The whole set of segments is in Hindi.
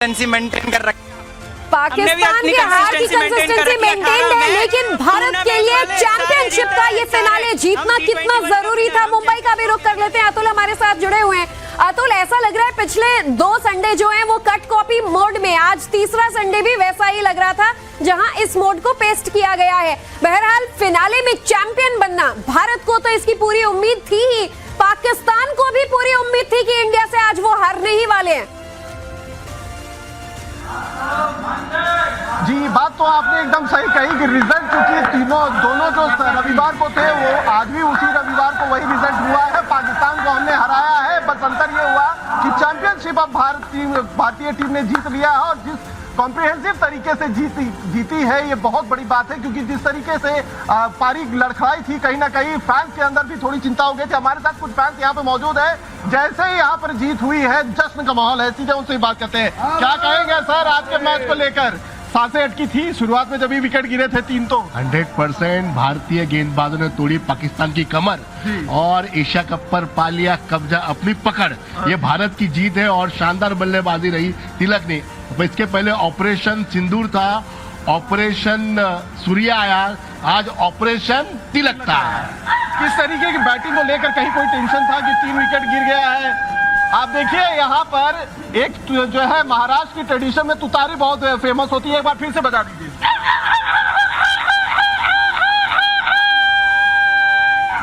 मेंटेन कर रखी। पाकिस्तान की हार की कंसिस्टेंसी मेंटेन है, लेकिन भारत के लिए चैंपियनशिप का ये फिनाले जीतना कितना जरूरी था। मुंबई का भी रुख कर लेते हैं, अतुल हमारे साथ जुड़े हुए हैं। अतुल, ऐसा लग रहा है पिछले 2 संडे जो हैं वो कट कॉपी मोड में, आज तीसरा संडे भी वैसा ही लग रहा था जहां इस मोड को पेस्ट किया गया है। बहरहाल फिनाले में चैंपियन बनना भारत को तो इसकी पूरी उम्मीद थी ही, पाकिस्तान को भी पूरी उम्मीद थी कि इंडिया से आज वो हारने ही वाले हैं। जी, बात तो आपने एकदम सही कही कि रिजल्ट चूंकि दोनों जो रविवार को थे वो आज भी उसी रविवार को वही रिजल्ट हुआ है। पाकिस्तान को हमने हराया है, बस अंतर ये हुआ कि चैंपियनशिप अब भारतीय टीम ने जीत लिया है और जिस कॉम्प्रिहेंसिव तरीके से जीती है ये बहुत बड़ी बात है, क्योंकि जिस तरीके से पारी लड़खड़ाई थी, कहीं ना कहीं फैंस के अंदर भी थोड़ी चिंता हो गई थी। हमारे साथ कुछ फैंस यहाँ पे मौजूद है, जैसे ही यहाँ पर जीत हुई है जश्न का माहौल है। सीधे उनसे बात करते हैं, क्या कहेंगे सर आज के मैच को लेकर? सांसें अटकी थी शुरुआत में जब भी विकेट गिरे थे 3 तो 100% भारतीय गेंदबाजों ने तोड़ी पाकिस्तान की कमर और एशिया कप पर पा लिया कब्जा, अपनी पकड़। ये भारत की जीत है और शानदार बल्लेबाजी रही तिलक ने। इसके पहले ऑपरेशन सिंदूर था, ऑपरेशन सूर्या आया, आज ऑपरेशन तिलक था। किस तरीके की बैटिंग को लेकर कहीं कोई टेंशन था कि 3 विकेट गिर गया है? आप देखिए यहाँ पर एक जो है महाराष्ट्र की ट्रेडिशन में तुतारी बहुत फेमस होती है, एक बार फिर से बता दीजिए।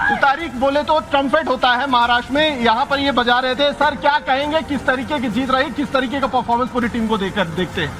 तुतारी बोले तो ट्रम्पेट होता है महाराष्ट्र में, यहाँ पर ये बजा रहे थे। सर क्या कहेंगे, किस तरीके की जीत रही, किस तरीके का परफॉर्मेंस पूरी टीम को देखते हैं?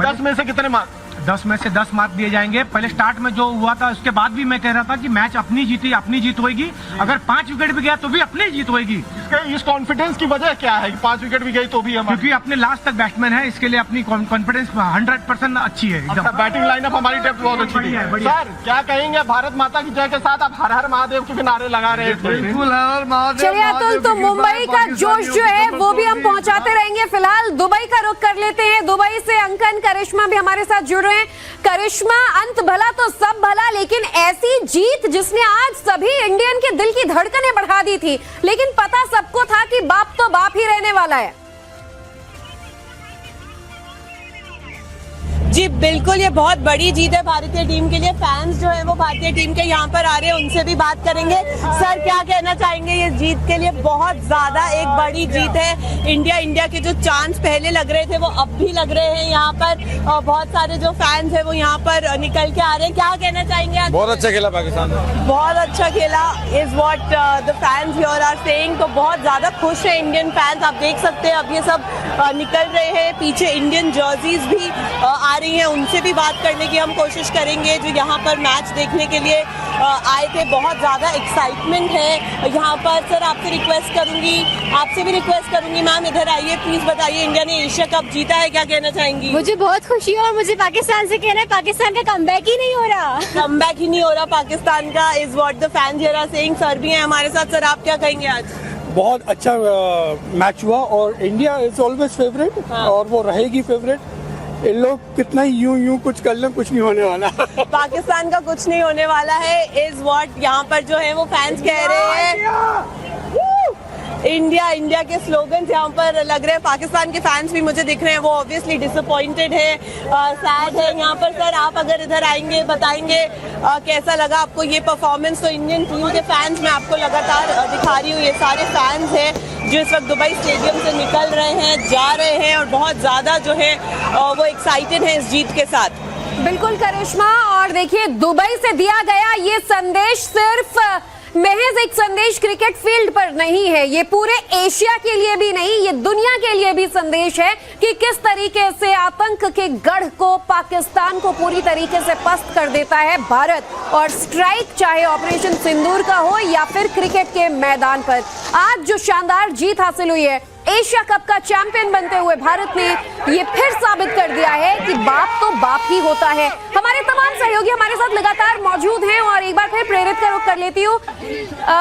10 में से कितने मार्क्स? 10 में से 10 मार्क दिए जाएंगे। पहले स्टार्ट में जो हुआ था उसके बाद भी मैं कह रहा था कि मैच अपनी जीत होगी, अगर 5 विकेट भी गया तो भी अपनी जीत होगी। इस कॉन्फिडेंस की वजह क्या है कि 5 विकेट भी गई तो भी? क्योंकि अपने लास्ट तक बैट्समैन है, इसके लिए अपनी कॉन्फिडेंस 100% अच्छी है एकदम। बैटिंग लाइनअप हमारी डेप्थ बहुत अच्छी थी। सर क्या कहेंगे, भारत माता की जय के साथ आप हर हर महादेव के भी नारे लगा रहे थे? बिल्कुल हर महादेव। चलिए अतुल, तो मुंबई का जोश जो है वो भी हम पहुंचाते रहेंगे। फिलहाल दुबई का रुख कर लेते हैं। दुबई से अंकन, करिश्मा भी हमारे साथ जुड़ रहे हैं। करिश्मा, अंत भला तो सब भला, लेकिन ऐसी जीत जिसने आज सभी इंडियन के दिल की धड़कनें बढ़ा दी थी, लेकिन पता सबको था कि बाप तो बाप ही रहने वाला है। जी बिल्कुल, ये बहुत बड़ी जीत है भारतीय टीम के लिए। फैंस जो है वो भारतीय टीम के यहाँ पर आ रहे हैं, उनसे भी बात करेंगे। सर क्या कहना चाहेंगे, ये जीत के लिए बहुत ज्यादा एक बड़ी जीत है। इंडिया के जो चांस पहले लग रहे थे वो अब भी लग रहे हैं यहाँ पर, और बहुत सारे जो फैंस है वो यहाँ पर निकल के आ रहे हैं। क्या कहना चाहेंगे आज? बहुत अच्छा खेला पाकिस्तान, बहुत अच्छा खेला is what the fans here are saying. तो बहुत ज्यादा खुश है इंडियन फैंस, आप देख सकते हैं। अब ये सब निकल रहे हैं, पीछे इंडियन जर्सीज भी आ रही हैं, उनसे भी बात करने की हम कोशिश करेंगे जो यहाँ पर मैच देखने के लिए आए थे। बहुत ज़्यादा एक्साइटमेंट है यहाँ पर। सर आपसे भी रिक्वेस्ट करूंगी मैम इधर आइए, प्लीज बताइए, इंडिया ने एशिया कप जीता है, क्या कहना चाहेंगी? मुझे बहुत खुशी है और मुझे पाकिस्तान से कहना है पाकिस्तान का कमबैक ही नहीं हो रहा पाकिस्तान का is what the fans here are saying. Sir भी हैं हमारे साथ। सर आप क्या कहेंगे आज? बहुत अच्छा मैच हुआ और इंडिया इज ऑलवेज फेवरेट और वो रहेगी फेवरेट। इन लोग कितना यूं कुछ कर लें, कुछ नहीं होने वाला। पाकिस्तान का कुछ नहीं होने वाला है इज व्हाट यहाँ पर जो है वो फैंस कह रहे हैं। इंडिया के स्लोगन्स यहाँ पर लग रहे हैं। पाकिस्तान के फैंस भी मुझे दिख रहे हैं, वो ऑब्वियसली डिसअपॉइंटेड है, सैड है यहाँ पर। सर आप अगर इधर आएंगे, बताएंगे कैसा लगा आपको ये परफॉर्मेंस? तो इंडियन टीम के फैंस मैं आपको लगातार दिखा रही हूँ, ये सारे फैंस हैं जो इस वक्त दुबई स्टेडियम से निकल रहे हैं, जा रहे हैं और बहुत ज्यादा जो है वो एक्साइटेड है इस जीत के साथ। बिल्कुल करिश्मा, और देखिए दुबई से दिया गया ये संदेश सिर्फ महज एक संदेश क्रिकेट फील्ड पर नहीं है, ये पूरे एशिया के लिए भी नहीं, ये दुनिया के लिए भी संदेश है कि किस तरीके से आतंक के गढ़ को, पाकिस्तान को पूरी तरीके से पस्त कर देता है भारत। और स्ट्राइक चाहे ऑपरेशन सिंदूर का हो या फिर क्रिकेट के मैदान पर, आज जो शानदार जीत हासिल हुई है, एशिया कप का चैंपियन बनते हुए भारत ने ये फिर साबित कर दिया है कि बाप तो बाप ही होता है। हमारे तमाम सहयोगी हमारे साथ लगातार मौजूद हैं और एक बार फिर प्रेरित का रुख कर लेती हूँ।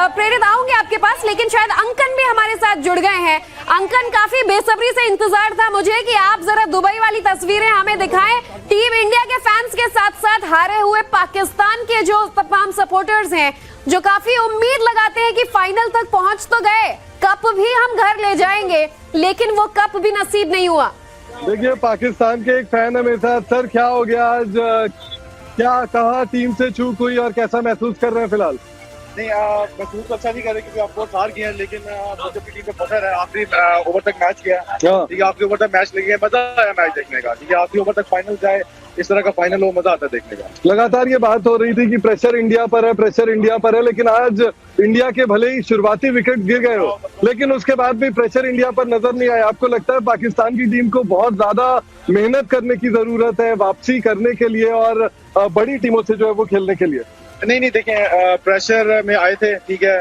प्रेरित आऊंगे आपके पास, लेकिन शायद अंकन भी हमारे साथ जुड़ गए हैं। अंकन, काफी बेसब्री से इंतजार था मुझे कि आप जरा दुबई वाली तस्वीरें हमें दिखाएं। टीम इंडिया के फैंस के साथ साथ हारे हुए पाकिस्तान के जो तमाम सपोर्टर्स हैं, जो काफी उम्मीद लगाते हैं कि फाइनल तक पहुंच तो गए, कप भी हम घर ले जाएंगे, लेकिन वो कप भी नसीब नहीं हुआ। देखिए, पाकिस्तान के एक फैन है मेरे साथ। सर, क्या हो गया आज? क्या कहा, टीम से चूक हुई और कैसा महसूस कर रहे हैं फिलहाल? नहीं, महसूस तो अच्छा नहीं कर रहे क्योंकि आप बहुत हार गए हैं, लेकिन मुझे अपनी टीम पे पसंद है। आखिरी ओवर तक मैच किया, ठीक है, आखिरी ओवर तक मैच लगी है, मजा आया मैच देखने का, ठीक है, आखिरी ओवर तक फाइनल जाए, इस तरह का फाइनल हो, मजा आता है देखने का। लगातार ये बात हो रही थी कि प्रेशर इंडिया पर है, प्रेशर इंडिया पर है, लेकिन आज इंडिया के भले ही शुरुआती विकेट गिर गए हो, लेकिन उसके बाद भी प्रेशर इंडिया पर नजर नहीं आया। आपको लगता है पाकिस्तान की टीम को बहुत ज्यादा मेहनत करने की जरूरत है वापसी करने के लिए और बड़ी टीमों से जो है वो खेलने के लिए? नहीं, देखें, प्रेशर में आए थे, ठीक है,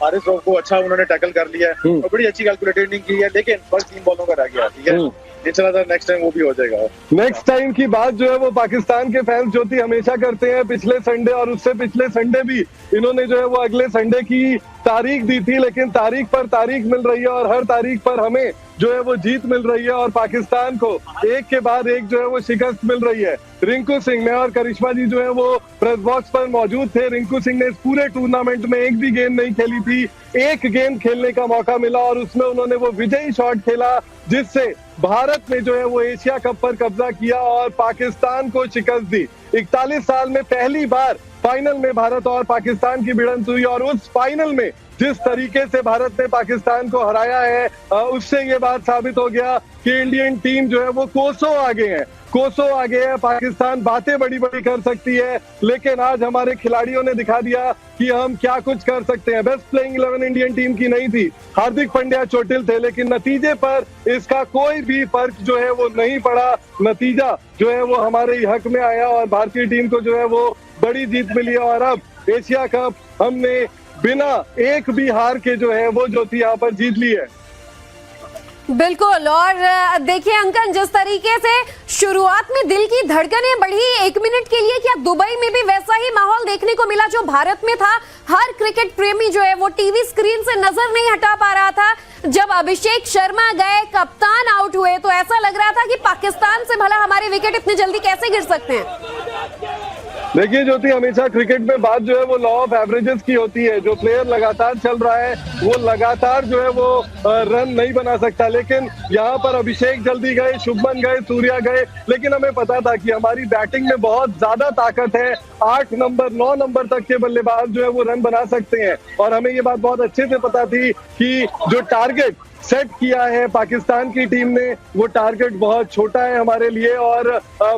हारिस रऊफ को अच्छा उन्होंने टैकल कर लिया है और बड़ी अच्छी कैलकुलेटिंग की है, लेकिन बस 3 बॉलों का रह गया, ठीक है, इंशाल्लाह नेक्स्ट टाइम वो भी हो जाएगा। नेक्स्ट टाइम की बात जो है वो पाकिस्तान के फैंस ज्योति हमेशा करते हैं। पिछले संडे और उससे पिछले संडे भी इन्होंने जो है वो अगले संडे की तारीख दी थी, लेकिन तारीख पर तारीख मिल रही है और हर तारीख पर हमें जो है वो जीत मिल रही है और पाकिस्तान को एक के बाद एक जो है वो शिकस्त मिल रही है। रिंकू सिंह ने और करिश्मा जी जो है वो प्रेस बॉक्स पर मौजूद थे। रिंकू सिंह ने इस पूरे टूर्नामेंट में एक भी गेंद नहीं खेली थी, एक गेंद खेलने का मौका मिला और उसमें उन्होंने वो विजयी शॉट खेला जिससे भारत ने जो है वो एशिया कप पर कब्जा किया और पाकिस्तान को शिकस्त दी। 41 साल में पहली बार फाइनल में भारत और पाकिस्तान की भिड़ंत हुई और उस फाइनल में जिस तरीके से भारत ने पाकिस्तान को हराया है, उससे ये बात साबित हो गया कि इंडियन टीम जो है वो कोसों आगे है, कोसों आगे है। पाकिस्तान बातें बड़ी बड़ी कर सकती है, लेकिन आज हमारे खिलाड़ियों ने दिखा दिया कि हम क्या कुछ कर सकते हैं। बेस्ट प्लेइंग 11 इंडियन टीम की नहीं थी, हार्दिक पांड्या चोटिल थे, लेकिन नतीजे पर इसका कोई भी फर्क जो है वो नहीं पड़ा। नतीजा जो है वो हमारे ही हक में आया और भारतीय टीम को जो है वो बड़ी जीत मिली और अब एशिया कप हमने बिना एक भी हार के जो है वो ज्योति यहाँ पर जीत ली है। बिल्कुल। और देखिए अंकन, जिस तरीके से शुरुआत में दिल की धड़कनें बढ़ी 1 मिनट के लिए, क्या दुबई में भी वैसा ही माहौल देखने को मिला जो भारत में था? हर क्रिकेट प्रेमी जो है वो टीवी स्क्रीन से नजर नहीं हटा पा रहा था। जब अभिषेक शर्मा गए, कप्तान आउट हुए, तो ऐसा लग रहा था कि पाकिस्तान से भला हमारे विकेट इतनी जल्दी कैसे गिर सकते हैं। देखिए ज्योति, हमेशा क्रिकेट में बात जो है वो लॉ ऑफ एवरेजेस की होती है। जो प्लेयर लगातार चल रहा है वो लगातार जो है वो रन नहीं बना सकता, लेकिन यहाँ पर अभिषेक जल्दी गए, शुभमन गए, सूर्या गए, लेकिन हमें पता था कि हमारी बैटिंग में बहुत ज्यादा ताकत है। 8 नंबर 9 नंबर तक के बल्लेबाज जो है वो रन बना सकते हैं और हमें ये बात बहुत अच्छे से पता थी कि जो टारगेट सेट किया है पाकिस्तान की टीम ने वो टारगेट बहुत छोटा है हमारे लिए और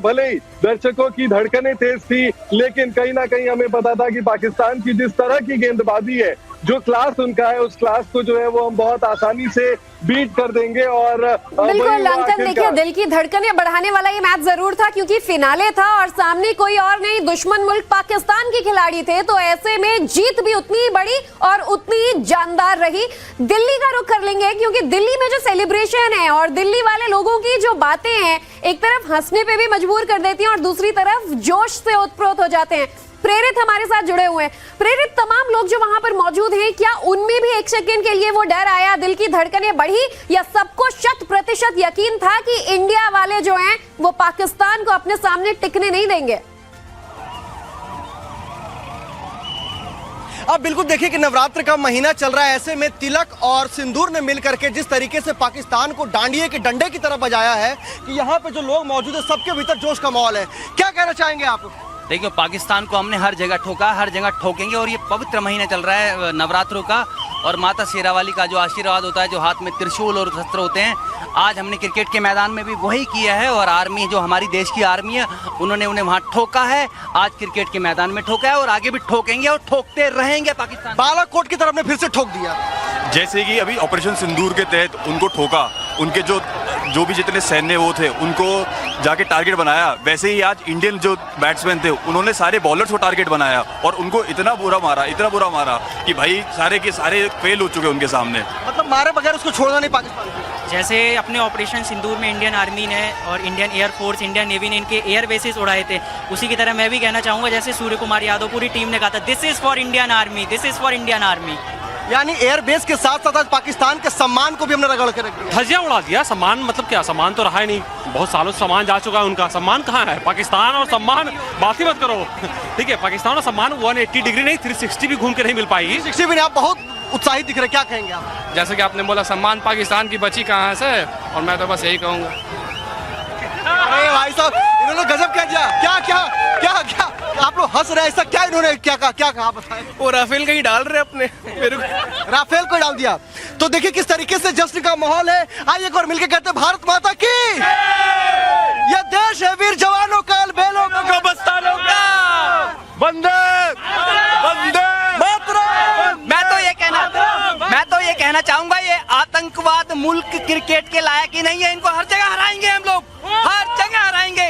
भले ही दर्शकों की धड़कनें तेज थी, लेकिन कहीं ना कहीं हमें पता था कि पाकिस्तान की जिस तरह की गेंदबाजी है, जो क्लास उनका है, उस क्लास को जो है वो हम बहुत आसानी से बीट कर देंगे। और बिल्कुल अंकन, देखिए दिल की धड़कनें बढ़ाने वाला ये मैच जरूर था क्योंकि फिनाले था और सामने कोई और नहीं, दुश्मन मुल्क पाकिस्तान के खिलाड़ी थे, तो ऐसे में जीत भी उतनी ही बड़ी और उतनी ही जानदार रही। दिल्ली का रुख कर लेंगे क्योंकि दिल्ली में जो सेलिब्रेशन है और दिल्ली वाले लोगों की जो बातें हैं, एक तरफ हंसने पे भी मजबूर कर देती हैं और दूसरी तरफ जोश से ओतप्रोत हो जाते हैं। प्रेरित हमारे साथ जुड़े हुए हैं। प्रेरित, तमाम लोग जो वहां पर मौजूद हैं, क्या उनमें भी एक सेकंड के लिए वो डर आया, दिल की धड़कनें बढ़ी, या सबको 100% यकीन था कि इंडिया वाले जो हैं वो पाकिस्तान को अपने सामने टिकने नहीं देंगे? अब बिल्कुल देखिए कि नवरात्र का महीना चल रहा है, ऐसे में तिलक और सिंदूर ने मिल करके जिस तरीके से पाकिस्तान को डांडिये के डंडे की तरफ बजाया है कि यहाँ पे जो लोग मौजूद है सबके भीतर जोश का माहौल है। क्या कहना चाहेंगे आप? देखिए, पाकिस्तान को हमने हर जगह ठोका, हर जगह ठोकेंगे और ये पवित्र महीना चल रहा है नवरात्रों का और माता शेरावाली का जो आशीर्वाद होता है, जो हाथ में त्रिशूल और शस्त्र होते हैं, आज हमने क्रिकेट के मैदान में भी वही किया है और आर्मी जो हमारी देश की आर्मी है उन्होंने उन्हें वहाँ ठोका है, आज क्रिकेट के मैदान में ठोका है और आगे भी ठोकेंगे और ठोकते रहेंगे। पाकिस्तान बालाकोट की तरफ ने फिर से ठोक दिया, जैसे कि अभी ऑपरेशन सिंदूर के तहत उनको ठोका, उनके जो भी जितने सैन्य वो थे उनको जाके टारगेट बनाया, वैसे ही आज इंडियन जो बैट्समैन थे उन्होंने सारे बॉलर्स को टारगेट बनाया और उनको इतना बुरा मारा कि भाई सारे के सारे फेल हो चुके उनके सामने। मतलब मारे बगैर उसको छोड़ना नहीं पाकिस्तान को। जैसे अपने ऑपरेशन सिंदूर में इंडियन आर्मी ने और इंडियन एयरफोर्स, इंडियन नेवी ने इनके एयर बेसिस उड़ाए थे, उसी की तरह मैं भी कहना चाहूँगा जैसे सूर्य कुमार यादव पूरी टीम ने कहा था, this is for Indian army, this is for Indian army. यानी एयरबेस के साथ साथ पाकिस्तान के सम्मान को भी हमने रगड़ के रख दिया, धज्जियां उड़ा दिया। सम्मान मतलब क्या, सम्मान तो रहा ही नहीं, बहुत सालों से सम्मान जा चुका है उनका, सम्मान कहाँ है? पाकिस्तान और सम्मान बात ही मत करो। ठीक है, पाकिस्तान और सम्मान 180 डिग्री नहीं 360 भी घूम के नहीं मिल पाएगी। 360 भी नहीं। आप बहुत उत्साहित दिख रहे, क्या कहेंगे आप? जैसे कि आपने बोला सम्मान पाकिस्तान की बची कहाँ से, और मैं तो बस यही कहूँगा हंस रहे हैं, ऐसा क्या इन्होंने क्या कहा बताएं? वो राफेल कहीं डाल रहे अपने मेरे राफेल को डाल दिया। तो देखिए किस तरीके से जश्न का माहौल है। आइए एक बार मिलकर कहते हैं भारत माता की, यह देश है वीर जवानों का, बेलों का, बस्तानों का, वंदे वंदे मैं तो ये कहना चाहूंगा, ये आतंकवाद मुल्क क्रिकेट के लायक ही नहीं है। इनको हर जगह हराएंगे हम लोग, हर जगह हराएंगे।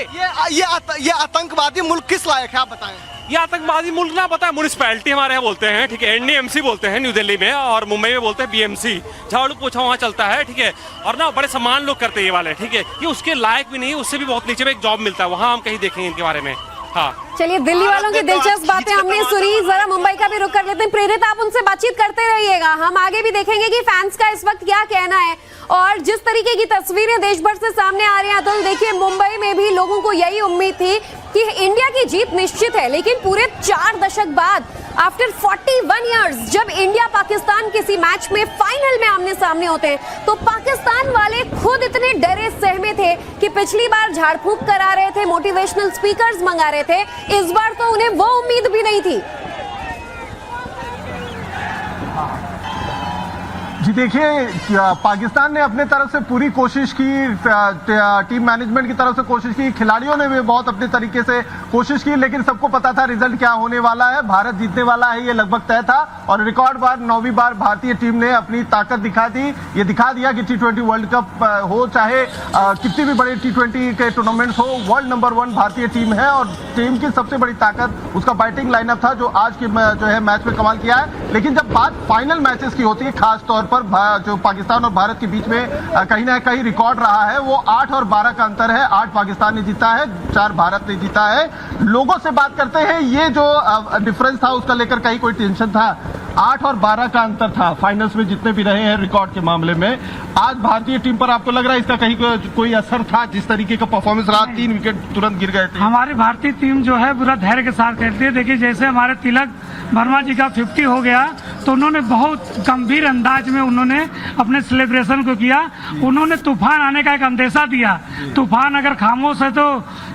ये आतंकवादी मुल्क किस लायक है आप बताएं? ये आतंकवादी मुल्क ना, पता है म्युनिसिपैलिटी हमारे यहाँ बोलते हैं, ठीक है, NDMC बोलते हैं न्यू दिल्ली में, और मुंबई में बोलते हैं BMC, झाड़ू पोछा वहाँ चलता है, ठीक है। और ना बड़े सम्मान लोग करते हैं ये वाले, ठीक है। ये उसके लायक भी नहीं, उससे भी बहुत नीचे में एक जॉब मिलता है, वहाँ हम कहीं देखेंगे इनके बारे में। हाँ, चलिए, दिल्ली वालों की दिलचस्प बातें हमने सुनी, जरा मुंबई का भी रुख कर लेते हैं। प्रेरित, आप उनसे बातचीत करते रहिएगा, हम आगे भी देखेंगे कि फैंस का इस वक्त क्या कहना है। और जिस तरीके की तस्वीरें देश भर से सामने आ रही हैं, अतुल, देखिए मुंबई में भी लोगों को यही उम्मीद थी कि इंडिया की जीत निश्चित है, लेकिन पूरे 4 दशक बाद, आफ्टर 41 इयर्स, जब इंडिया पाकिस्तान किसी मैच में फाइनल में आमने सामने होते हैं, तो पाकिस्तान वाले खुद इतने डरे सहमे थे कि पिछली बार झाड़ फूंक करा रहे थे, मोटिवेशनल स्पीकर्स मंगा रहे थे, इस बार तो उन्हें वो उम्मीद भी नहीं थी। जी देखिए, पाकिस्तान ने अपने तरफ से पूरी कोशिश की, टीम मैनेजमेंट की तरफ से कोशिश की, खिलाड़ियों ने भी बहुत अपने तरीके से कोशिश की, लेकिन सबको पता था रिजल्ट क्या होने वाला है, भारत जीतने वाला है, ये लगभग तय था। और रिकॉर्ड बार 9वीं बार भारतीय टीम ने अपनी ताकत दिखा दी। ये दिखा दिया कि T20 वर्ल्ड कप हो, चाहे कितनी भी बड़ी T20 के टूर्नामेंट्स हो, वर्ल्ड नंबर 1 भारतीय टीम है। और टीम की सबसे बड़ी ताकत उसका बैटिंग लाइनअप था, जो आज के जो है मैच में कमाल किया है। लेकिन जब बात फाइनल मैचेस की होती है, खासतौर पर जो पाकिस्तान और भारत के बीच में कहीं ना कहीं रिकॉर्ड रहा है, वो 8 और 12 का अंतर है। 8 पाकिस्तान ने जीता है, 4 भारत ने जीता है। लोगों से बात करते हैं, ये जो डिफरेंस था उसका लेकर कहीं कोई टेंशन था? 8 और 12 का अंतर था फाइनल्स में जितने भी रहे हैं रिकॉर्ड के मामले में। आज भारतीय टीम पर आपको लग रहा है इसका कहीं कोई असर था? जिस तरीके का परफॉर्मेंस रहा, 3 विकेट तुरंत गिर गए थे। हमारी भारतीय टीम जो है पूरा धैर्य के साथ खेलती है। देखिए, जैसे हमारे तिलक वर्मा जी का 50 हो गया, तो उन्होंने बहुत गंभीर अंदाज में उन्होंने अपने सेलिब्रेशन को किया। उन्होंने तूफान आने का एक अंदेशा दिया, तूफान अगर खामोश है तो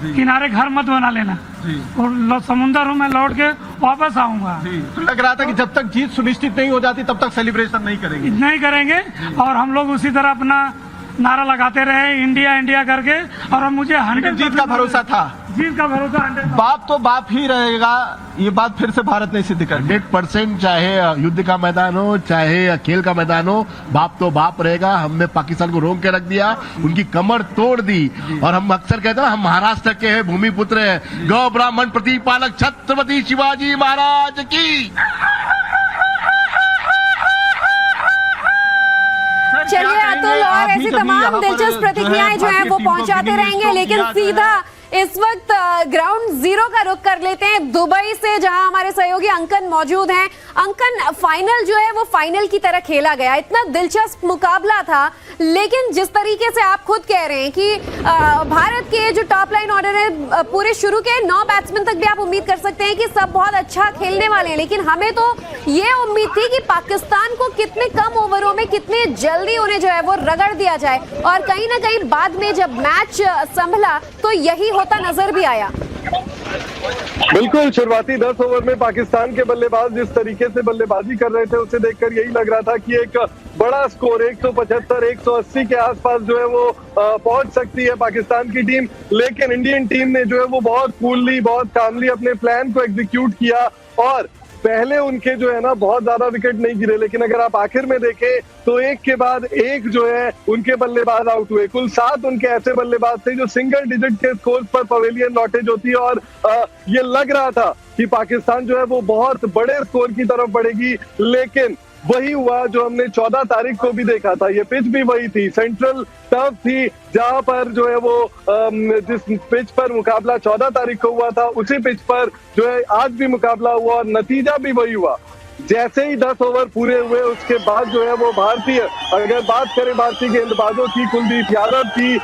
किनारे घर मत बना लेना, और समुद्र हूँ मैं लौट के वापस आऊंगा। तो लग रहा था कि जब तक जीत सुनिश्चित नहीं हो जाती तब तक सेलिब्रेशन नहीं करेंगे। और हम लोग उसी तरह अपना नारा लगाते रहे, इंडिया इंडिया करके। और मुझे 100 जीत का भरोसा था, जीत का भरोसा 100। बाप तो बाप ही रहेगा, ये बात फिर से भारत ने सिद्ध कर दी। 100%, चाहे युद्ध का मैदान हो, चाहे खेल का मैदान हो, बाप तो बाप रहेगा। हमने पाकिस्तान को रोक के रख दिया, उनकी कमर तोड़ दी। और हम अक्सर कहते हैं हम महाराष्ट्र के हैं, भूमिपुत्र हैं, गौ ब्राह्मण प्रतिपालक छत्रपति शिवाजी महाराज की। चलिए अतुल, और ऐसी तमाम दिलचस्प प्रतिक्रियाएं जो हैं वो पहुंचाते रहेंगे, लेकिन सीधा इस वक्त ग्राउंड जीरो का रुख कर लेते हैं दुबई से, जहां हमारे सहयोगी अंकन मौजूद हैं। अंकन, फाइनल जो है वो फाइनल की तरह खेला गया, इतना दिलचस्प मुकाबला था, लेकिन जिस तरीके से आप खुद कह रहे हैं कि भारत के जो टॉप लाइन ऑर्डर है, पूरे शुरू के 9 बैट्समैन तक भी आप उम्मीद कर सकते हैं कि सब बहुत अच्छा खेलने वाले हैं, लेकिन हमें तो ये उम्मीद थी कि पाकिस्तान को कितने कम ओवरों में कितने जल्दी उन्हें जो है वो रगड़ दिया जाए। और कहीं ना कहीं बाद में जब मैच संभला तो यही होता नजर भी आया। बिल्कुल, शुरुआती 10 ओवर में पाकिस्तान के बल्लेबाज जिस तरीके से बल्लेबाजी कर रहे थे, उसे देखकर यही लग रहा था कि एक बड़ा स्कोर 175-180 के आसपास जो है वो पहुंच सकती है पाकिस्तान की टीम। लेकिन इंडियन टीम ने जो है वो बहुत कूलली, बहुत कामली अपने प्लान को एग्जीक्यूट किया, और पहले उनके जो है ना बहुत ज्यादा विकेट नहीं गिरे, लेकिन अगर आप आखिर में देखें तो एक के बाद एक जो है उनके बल्लेबाज आउट हुए। कुल 7 उनके ऐसे बल्लेबाज थे जो सिंगल डिजिट के स्कोर पर पवेलियन लौटे जो थी, और ये लग रहा था कि पाकिस्तान जो है वो बहुत बड़े स्कोर की तरफ बढ़ेगी, लेकिन वही हुआ जो हमने 14 तारीख को भी देखा था। ये पिच भी वही थी, सेंट्रल टर्फ थी, जहां पर जो है वो जिस पिच पर मुकाबला 14 तारीख को हुआ था, उसी पिच पर जो है आज भी मुकाबला हुआ, और नतीजा भी वही हुआ। जैसे ही 10 ओवर पूरे हुए उसके बाद जो है वो भारतीय, अगर बात करें भारतीय गेंदबाजों की, कुलदीप यादव की,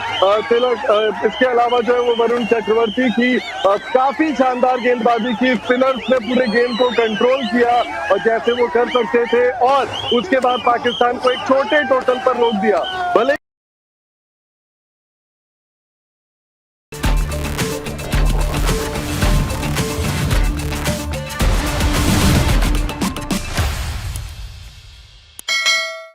तिलक, इसके अलावा जो है वो वरुण चक्रवर्ती की काफी शानदार गेंदबाजी की। स्पिनर्स ने पूरे गेम को कंट्रोल किया और जैसे वो कर सकते थे, और उसके बाद पाकिस्तान को एक छोटे टोटल पर रोक दिया। भले